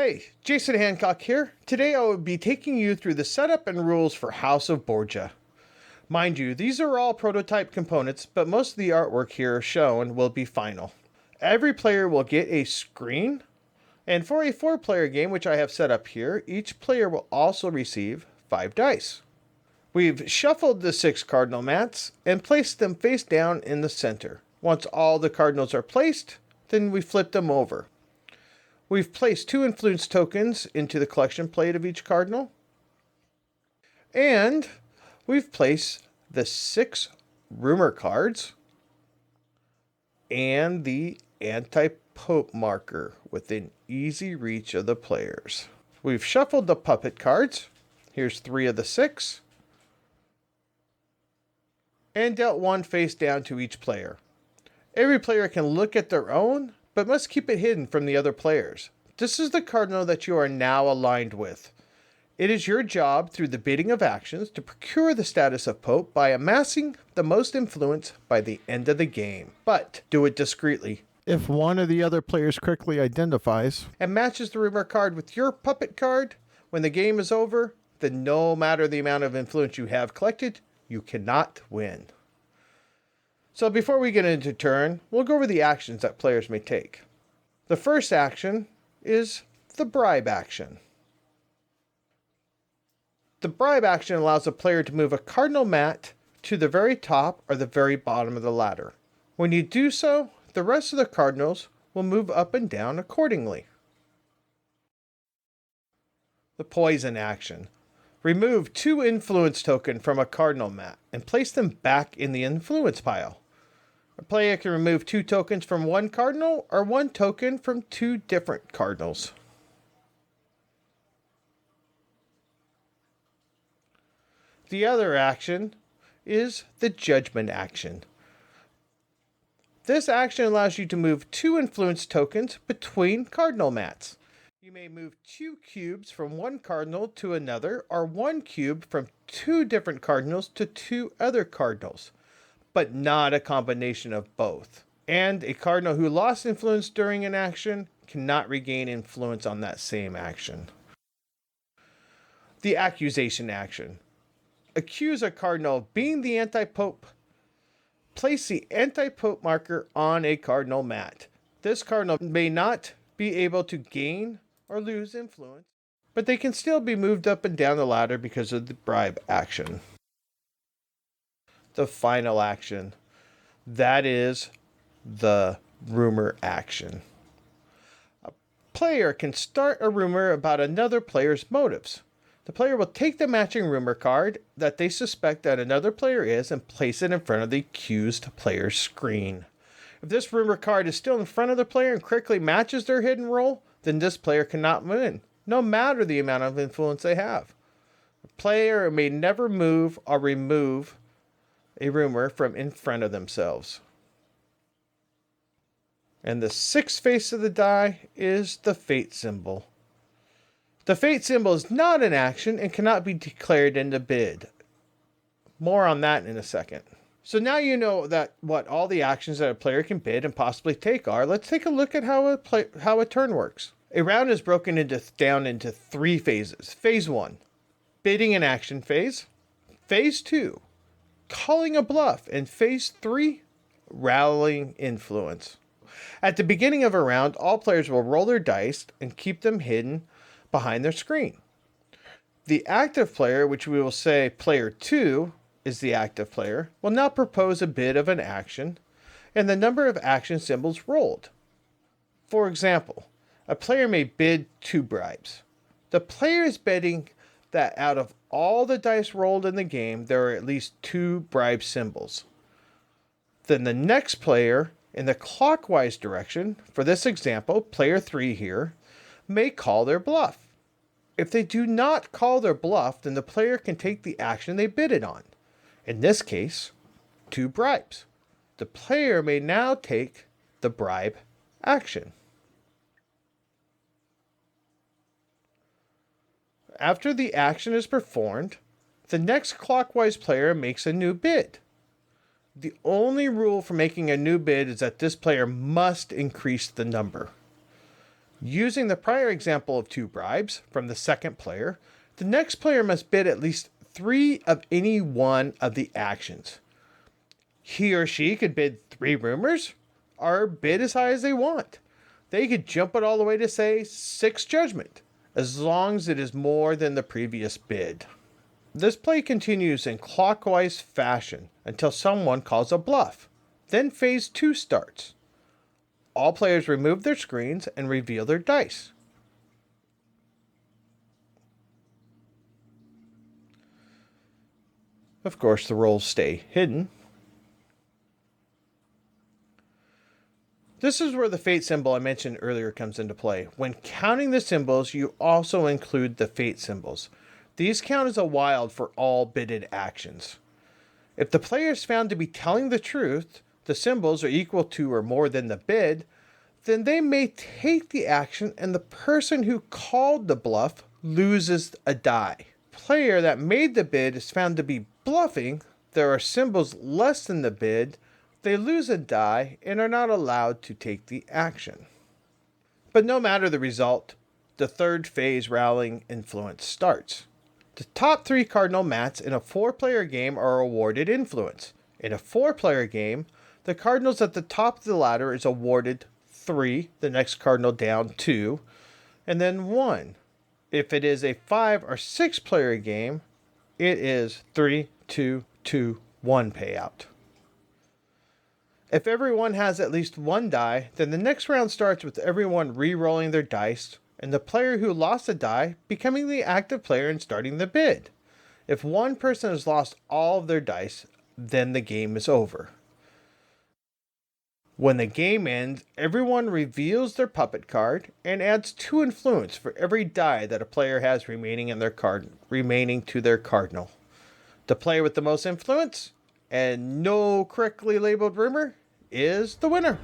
Hey, Jason Hancock here. Today I will be taking you through the setup and rules for House of Borgia. Mind you, these are all prototype components, but most of the artwork here shown will be final. Every player will get a screen, and for a 4-player game, which I have set up here, each player will also receive 5 dice. We've shuffled the 6 cardinal mats and placed them face down in the center. Once all the cardinals are placed, then we flip them over. We've placed 2 influence tokens into the collection plate of each cardinal. And we've placed the 6 rumor cards and the anti-pope marker within easy reach of the players. We've shuffled the puppet cards. Here's 3 of the 6. And dealt 1 face down to each player. Every player can look at their own, but must keep it hidden from the other players. This is the cardinal that you are now aligned with. It is your job, through the bidding of actions, to procure the status of Pope by amassing the most influence by the end of the game. But do it discreetly. If one of the other players correctly identifies And matches the rumor card with your puppet card, when the game is over, then no matter the amount of influence you have collected, you cannot win. So before we get into turn, we'll go over the actions that players may take. The first action is the Bribe Action. The Bribe Action allows a player to move a cardinal mat to the very top or the very bottom of the ladder. When you do so, the rest of the cardinals will move up and down accordingly. The Poison Action. Remove 2 influence tokens from a cardinal mat and place them back in the influence pile. A player can remove 2 tokens from one cardinal or 1 token from 2 different cardinals. The other action is the Judgment Action. This action allows you to move 2 influence tokens between cardinal mats. You may move 2 cubes from one cardinal to another, or 1 cube from 2 different cardinals to 2 other cardinals, but not a combination of both. And a cardinal who lost influence during an action cannot regain influence on that same action. The Accusation Action. Accuse a cardinal of being the anti-pope. Place the anti-pope marker on a cardinal mat. This cardinal may not be able to gain or lose influence, but they can still be moved up and down the ladder because of the Bribe Action. The final action, that is the Rumor Action. A player can start a rumor about another player's motives. The player will take the matching rumor card that they suspect that another player is and place it in front of the accused player's screen. If this rumor card is still in front of the player and correctly matches their hidden role, then this player cannot win, no matter the amount of influence they have. A player may never move or remove a rumor from in front of themselves. And the 6th face of the die is the Fate symbol. The Fate symbol is not an action and cannot be declared in the bid. More on that in a second. So now you know that what all the actions that a player can bid and possibly take are. Let's take a look at how a turn works. A round is broken down into 3 phases. Phase 1, bidding and action phase. Phase 2, calling a bluff. And phase 3, rallying influence. At the beginning of a round, all players will roll their dice and keep them hidden behind their screen. The active player, which we will say player 2 is the active player, will now propose a bid of an action and the number of action symbols rolled. For example, a player may bid 2 bribes. The player is betting that out of all the dice rolled in the game, there are at least 2 bribe symbols. Then the next player, in the clockwise direction, for this example, player 3 here, may call their bluff. If they do not call their bluff, then the player can take the action they bidded on. In this case, 2 bribes. The player may now take the Bribe Action. After the action is performed, the next clockwise player makes a new bid. The only rule for making a new bid is that this player must increase the number. Using the prior example of 2 bribes from the second player, the next player must bid at least 3 of any one of the actions. He or she could bid 3 rumors, or bid as high as they want. They could jump it all the way to, say, 6 judgment, as long as it is more than the previous bid. This play continues in clockwise fashion until someone calls a bluff. Then phase 2 starts. All players remove their screens and reveal their dice. Of course, the rolls stay hidden. This is where the fate symbol I mentioned earlier comes into play. When counting the symbols, you also include the fate symbols. These count as a wild for all bidded actions. If the player is found to be telling the truth, the symbols are equal to or more than the bid, then they may take the action and the person who called the bluff loses a die. Player that made the bid is found to be bluffing, there are symbols less than the bid, they lose a die and are not allowed to take the action. But no matter the result, the third phase rallying influence starts. The top 3 cardinal mats in a 4-player game are awarded influence. In a 4-player game, the cardinals at the top of the ladder is awarded 3, the next cardinal down 2, and then 1. If it is a 5 or 6-player game, it is 3, 2, 2, 1 payout. If everyone has at least 1 die, then the next round starts with everyone re-rolling their dice, and the player who lost a die becoming the active player and starting the bid. If one person has lost all of their dice, then the game is over. When the game ends, everyone reveals their puppet card and adds 2 influence for every die that a player has remaining to their cardinal. The player with the most influence and no correctly labeled rumor is the winner.